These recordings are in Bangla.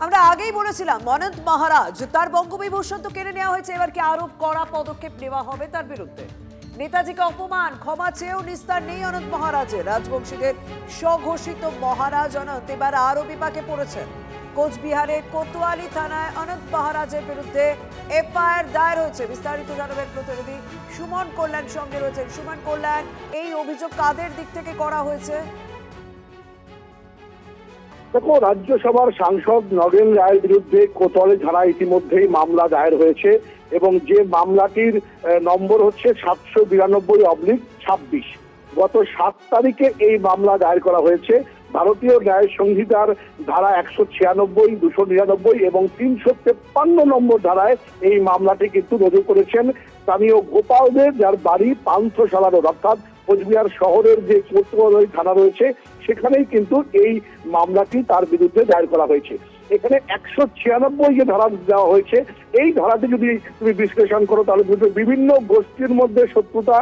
আমরা আগেই বলেছিলাম অনন্ত মহারাজ তার বঙ্গবিভূষণ তো কেড়ে নেওয়া হয়েছে, এবার কি আরো কড়া পদক্ষেপ নেওয়া হবে তার বিরুদ্ধে? নেতাজিকে অপমান, ক্ষমা চেয়েও নিস্তার নেই অনন্ত মহারাজের। রাজবংশীদের স্বঘোষিত মহারাজ অনন্ত এবার আরো বিপাকে পড়েছেন। কোচবিহারের কোতোয়ালি থানায় অনন্ত মহারাজের বিরুদ্ধে এফআইআর দায়ের হয়েছে। বিস্তারিত জানাবেন প্রতিনিধি সুমন কল্যাণ সঙ্গে রয়েছেন। সুমন কল্যাণ, এই অভিযোগ কাদের দিক থেকে করা হয়েছে? দেখো, রাজ্যসভার সাংসদ নগেন রায়ের বিরুদ্ধে কোতোয়ালি থানায় ইতিমধ্যেই মামলা দায়ের হয়েছে এবং যে মামলাটির নম্বর হচ্ছে 792/26। গত 7 তারিখে এই মামলা দায়ের করা হয়েছে। ভারতীয় ন্যায় সংহিতার ধারা 196, 299 এবং 353 নম্বর ধারায় এই মামলাটি কিন্তু রুজু করেছেন স্থানীয় গোপালদের, যার বাড়ি পান্থশালার, অর্থাৎ কোচবিহার শহরের যে কোতোয়ালি থানা রয়েছে সেখানেই কিন্তু এই মামলাটি তার বিরুদ্ধে দায়ের করা হয়েছে। এখানে 196 যে ধারা দেওয়া হয়েছে, এই ধারাটি যদি তুমি বিশ্লেষণ করো তাহলে বুঝবে বিভিন্ন গোষ্ঠীর মধ্যে শত্রুতা,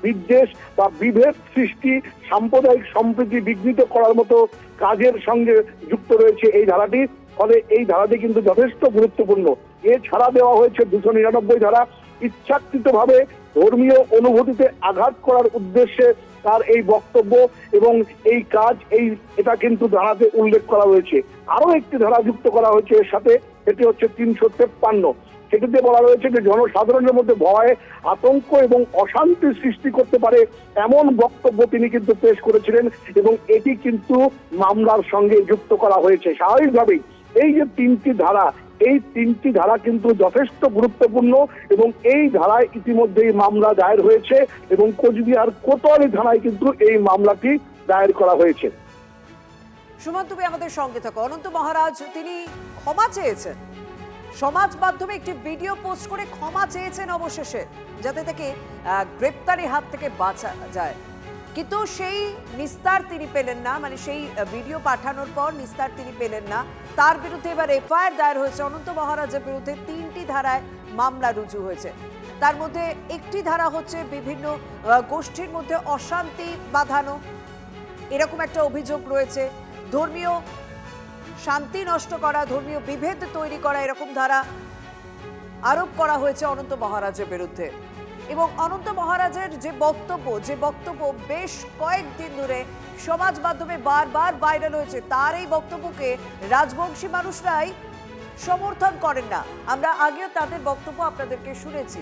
বিদ্বেষ বা বিভেদ সৃষ্টি, সাম্প্রদায়িক সম্প্রীতি বিঘ্নিত করার মতো কাজের সঙ্গে যুক্ত রয়েছে এই ধারাটি। ফলে এই ধারাটি কিন্তু যথেষ্ট গুরুত্বপূর্ণ। এছাড়া দেওয়া হয়েছে 299 ধারা, ইচ্ছাকৃতভাবে ধর্মীয় অনুভূতিতে আঘাত করার উদ্দেশ্যে তার এই বক্তব্য এবং এই কাজ, এটা কিন্তু ধারাতে উল্লেখ করা হয়েছে। আরো একটি ধারা যুক্ত করা হয়েছে এর সাথে, সেটি হচ্ছে 353। সেটিতে বলা রয়েছে যে জনসাধারণের মধ্যে ভয়, আতঙ্ক এবং অশান্তি সৃষ্টি করতে পারে এমন বক্তব্য তিনি কিন্তু পেশ করেছিলেন এবং এটি কিন্তু মামলার সঙ্গে যুক্ত করা হয়েছে। স্বাভাবিকভাবেই এই যে 3টি ধারা, এই 3টি ধারা কিন্তু যথেষ্ট গুরুত্বপূর্ণ এবং এই ধারায় ইতিমধ্যেই মামলা দায়ের হয়েছে এবং কোচবিহার কোতোয়ালি থানায় কিন্তু এই মামলাটি দায়ের করা হয়েছে। সুমন, তুমি আমাদের সঙ্গে থাকো। অনন্ত মহারাজ তিনি ক্ষমা চেয়েছেন, সমাজ মাধ্যমে একটি ভিডিও পোস্ট করে ক্ষমা চেয়েছেন অবশেষে, যাতে তাকে গ্রেপ্তারি হাত থেকে বাঁচা যায়। কিন্তু সেই নিস্তার তিনি পেলেন না, মানে সেই ভিডিও পাঠানোর পর নিস্তার তিনি পেলেন না। তার বিরুদ্ধে এবার এফআইআর দায়ের হয়েছে। অনন্ত মহারাজের বিরুদ্ধে 3টি ধারায় মামলা রুজু হয়েছে। তার মধ্যে একটি ধারা হচ্ছে বিভিন্ন গোষ্ঠীর মধ্যে অশান্তি বাঁধানো, এরকম একটা অভিযোগ রয়েছে। ধর্মীয় শান্তি নষ্ট করা, ধর্মীয় বিভেদ তৈরি করা, এরকম ধারা আরোপ করা হয়েছে অনন্ত মহারাজের বিরুদ্ধে। এবং অনন্ত মহারাজের যে বক্তব্য বেশ কয়েকদিন ধরে সমাজ মাধ্যমে বারবার ভাইরাল হয়েছে, তার এই বক্তব্যকে রাজবংশী মানুষরাই সমর্থন করেন না। আমরা আগেও তাদের বক্তব্য আপনাদেরকে শুনেছি।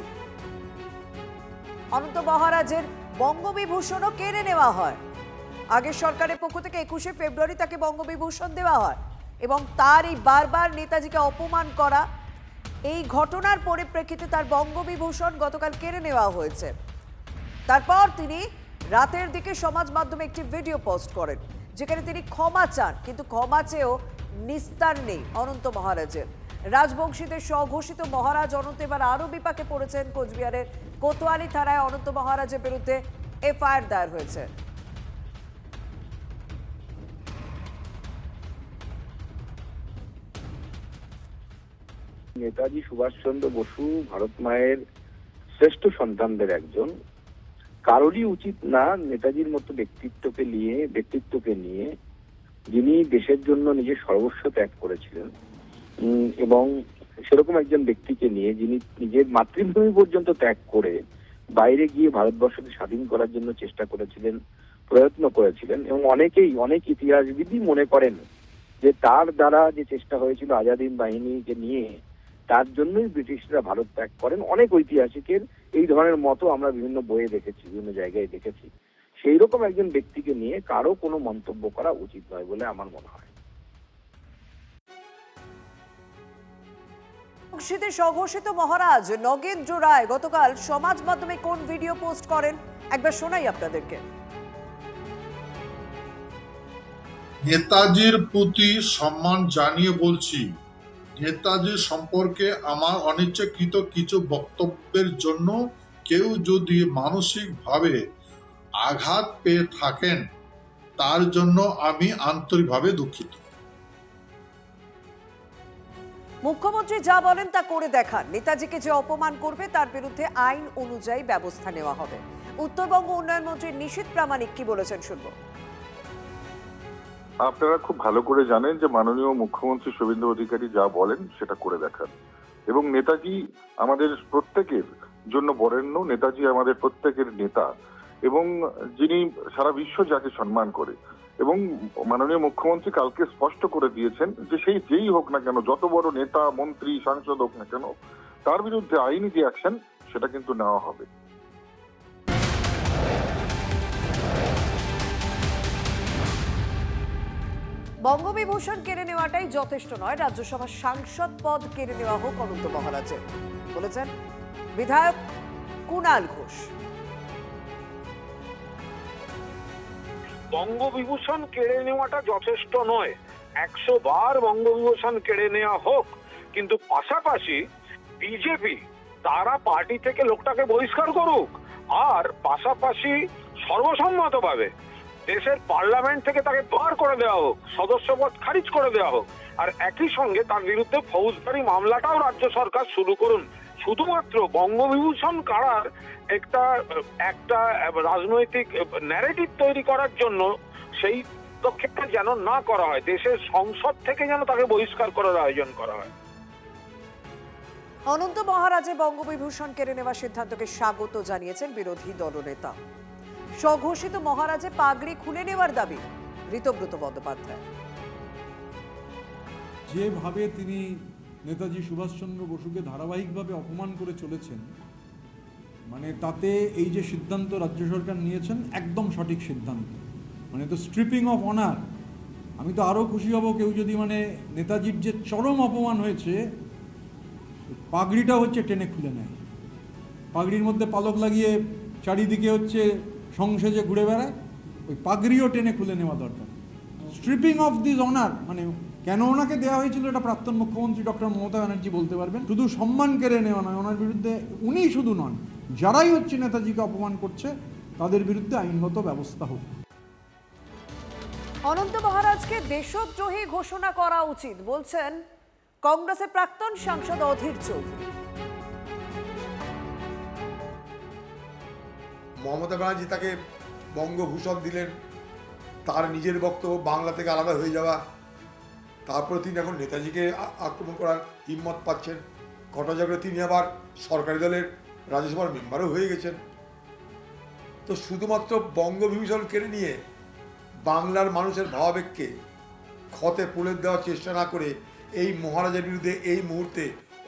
অনন্ত মহারাজের বঙ্গবিভূষণও কেড়ে নেওয়া হয়। আগের সরকারের পক্ষ থেকে 21শে ফেব্রুয়ারি তাকে বঙ্গবিভূষণ দেওয়া হয় এবং তার এই বারবার নেতাজিকে অপমান করা, এই ঘটনার পরিপ্রেক্ষিতে তার বঙ্গবিভূষণ গতকাল কেড়ে নেওয়া হয়েছে। তারপর তিনি রাতের দিকে সমাজ মাধ্যমে একটি ভিডিও পোস্ট করেন যেখানে তিনি ক্ষমা চান, কিন্তু ক্ষমা চেয়েও নিস্তার নেই অনন্ত মহারাজের। রাজবংশীদের স্বঘোষিত মহারাজ অনন্ত এবার আরও বিপাকে পড়েছেন। কোচবিহারের কোতোয়ালি থানায় অনন্ত মহারাজের বিরুদ্ধে এফআইআর দায়ের হয়েছে। নেতাজি সুভাষচন্দ্র বসু ভারত মায়ের শ্রেষ্ঠ সন্তানদের একজন। কারোরই উচিত না নেতাজির মতো ব্যক্তিত্বকে নিয়ে যিনি দেশের জন্য নিজের সর্বস্ব ত্যাগ করেছিলেন এবং সেরকম একজন ব্যক্তিকে নিয়ে যিনি নিজের মাতৃভূমি পর্যন্ত ত্যাগ করে বাইরে গিয়ে ভারতবর্ষকে স্বাধীন করার জন্য চেষ্টা করেছিলেন, প্রয়ত্ন করেছিলেন এবং অনেক ইতিহাসবিদই মনে করেন যে তার দ্বারা যে চেষ্টা হয়েছিল আজাদ হিন্দ বাহিনীকে নিয়ে, তার জন্যই ব্রিটিশরা ভারত ত্যাগ করেন। অনেক ঐতিহাসিকের এই ধরনের মতো আমরা বিভিন্ন বইয়ে দেখেছি, বিভিন্ন জায়গায় দেখেছি। সেই রকম একজন ব্যক্তিকে নিয়ে কারো কোনো মন্তব্য করা উচিত নয় বলে আমার মনে হয়। স্বঘোষিত মহারাজ নগেন্দ্র রায় গতকাল সমাজ মাধ্যমে কোন ভিডিও পোস্ট করেন একবার শোনাই আপনাদেরকে। নেতাজির প্রতি সম্মান জানিয়ে বলছি, নেতাজি সম্পর্কে আমার অনিচ্ছাকৃত কিছু বক্তব্যের জন্য কেউ যদি মানসিকভাবে আঘাত পেয়ে থাকেন তার জন্য আমি আন্তরিকভাবে দুঃখিত। মুখ্যমন্ত্রী যা বলেন তা করে দেখান। নেতাজিকে যে অপমান করবে তার বিরুদ্ধে আইন অনুযায়ী ব্যবস্থা নেওয়া হবে। উত্তরবঙ্গ উন্নয়ন মন্ত্রী নিশীথ প্রামাণিক কি বলেছেন শুনবো। আপনারা খুব ভালো করে জানেন যে মাননীয় মুখ্যমন্ত্রী শুভেন্দু অধিকারী যা বলেন সেটা করে দেখান, এবং নেতাজি আমাদের প্রত্যেকের জন্য বরেণ্য, নেতাজি আমাদের প্রত্যেকের নেতা, এবং যিনি সারা বিশ্ব যাকে সম্মান করে। এবং মাননীয় মুখ্যমন্ত্রী কালকে স্পষ্ট করে দিয়েছেন যে সেই যেই হোক না কেন, যত বড় নেতা মন্ত্রী সাংসদ হোক না কেন, তার বিরুদ্ধে আইনি যে অ্যাকশন সেটা কিন্তু নেওয়া হবে। বঙ্গবিভূষণ কেড়ে নেওয়াটাই যথেষ্ট নয়, রাজ্যসভার সাংসদ পদ কেড়ে নেওয়া হোক অনন্ত মহারাজের, বলেছেন বিধায়ক কুণাল ঘোষ। বঙ্গবিভূষণ কেড়ে নেওয়াটা যথেষ্ট নয়, 100 বার বঙ্গবিভূষণ কেড়ে নেওয়া হোক, কিন্তু পাশাপাশি বিজেপি তারা পার্টি থেকে লোকটাকে বহিষ্কার করুক, আর পাশাপাশি সর্বসম্মতভাবে দেশের পার্লামেন্ট থেকে তাকে বার করে দেওয়া হোক, সদস্যপদ খারিজ করে দেওয়া হোক, আর একই সঙ্গে তার বিরুদ্ধে ফৌজদারি মামলাটাও রাজ্য সরকার শুরু করুন। শুধুমাত্র বঙ্গবিভূষণ কাড়ার একটা রাজনৈতিক ন্যারেটিভ তৈরি করার জন্য সেই পদক্ষেপটা যেন না করা হয়, দেশের সংসদ থেকে যেন তাকে বহিষ্কার করার আয়োজন করা হয়। অনন্ত মহারাজে বঙ্গবিভূষণ কেড়ে নেওয়ার সিদ্ধান্তকে স্বাগত জানিয়েছেন বিরোধী দলনেতা। স্বঘোষিত মহারাজে পাগড়ি খুলে নেওয়ার দাবি ঋতব্রত বন্দ্যোপাধ্যায়। যেভাবে তিনি নেতাজি সুভাষচন্দ্র বসুকে ধারাবাহিকভাবে অপমান করে চলেছেন, মানে তাতে এই যে সিদ্ধান্ত রাজ্য সরকার নিয়েছেন একদম সঠিক সিদ্ধান্ত, মানে তো স্ট্রিপিং অফ অনার। আমি তো আরও খুশি হব কেউ যদি মানে নেতাজির যে চরম অপমান হয়েছে পাগড়িটা হচ্ছে টেনে খুলে নেয়, পাগড়ির মধ্যে পালক লাগিয়ে চারিদিকে হচ্ছে সংসেজে ঘুরে বেড়ায়, ওই পাগড়িও টেনে খুলে নেওয়া দরকার। স্ট্রিপিং অফ দিস অনার, মানে কেন ওনাকে দেওয়া হয়েছিল এটা প্রাক্তন মুখ্যমন্ত্রী ডক্টর মমতা ব্যানার্জি বলতে পারবেন। শুধু সম্মান কেড়ে নেওয়া নয়, ওনার বিরুদ্ধে উনি শুধু নন, যারাই হচ্ছে নেতাজিকে অপমান করছে তাদের বিরুদ্ধে আইনগত ব্যবস্থা হোক। অনন্ত মহারাজকে দেশদ্রোহী ঘোষণা করা উচিত বলছেন কংগ্রেসের প্রাক্তন সাংসদ অধীর চৌধুরী। মমতা ব্যানার্জি তাকে বঙ্গভূষণ দিলেন, তার নিজের বক্তব্য বাংলা থেকে আলাদা হয়ে যাওয়া, তারপরে তিনি এখন নেতাজিকে আক্রমণ করার হিম্মত পাচ্ছেন। ঘটনাচক্রে তিনি আবার সরকারি দলের রাজ্যসভার মেম্বারও হয়ে গেছেন। তো শুধুমাত্র বঙ্গবিভূষণ কেড়ে নিয়ে বাংলার মানুষের ভাবাবেগকে ক্ষতে পুলে দেওয়ার চেষ্টা না করে এই মহারাজের বিরুদ্ধে এই মুহূর্তে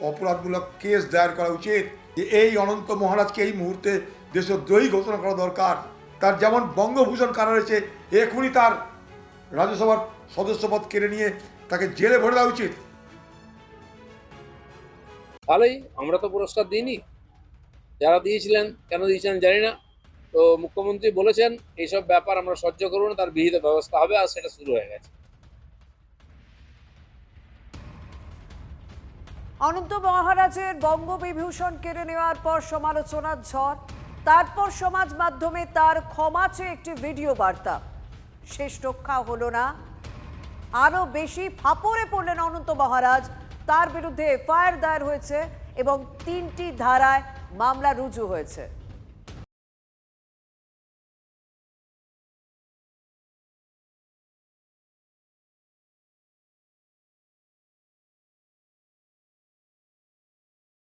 অপরাধমূলক কেস দায়ের করা উচিত। যে এই অনন্ত মহারাজকে এই মুহূর্তে দেশদ্রোহী ঘোষণা করা দরকার। তার যেমন বঙ্গভূষণ কারা রয়েছে, এখনই তার রাজ্যসভার সদস্যপদ কেড়ে নিয়ে তাকে জেলে ভরে দেওয়া উচিত। ভালোই, আমরা তো পুরস্কার দিইনি, যারা দিয়েছিলেন কেন দিয়েছিলেন জানি না। তো মুখ্যমন্ত্রী বলেছেন এইসব ব্যাপার আমরা সহ্য করব না, তার বিহিত ব্যবস্থা হবে, আর সেটা শুরু হয়ে গেছে। অনন্ত মহারাজের বঙ্গবিভূষণ কেড়ে নেওয়ার পর সমালোচনার ঝড়, তারপর সমাজ মাধ্যমে তার ক্ষমা চেয়ে একটি ভিডিও বার্তা। শেষ রক্ষা হলো না, আরো বেশি ফাপড়ে পড়লেন অনন্ত মহারাজ। তার বিরুদ্ধে এফআইআর দায়ের হয়েছে এবং 3টি ধারায় মামলা রুজু হয়েছে।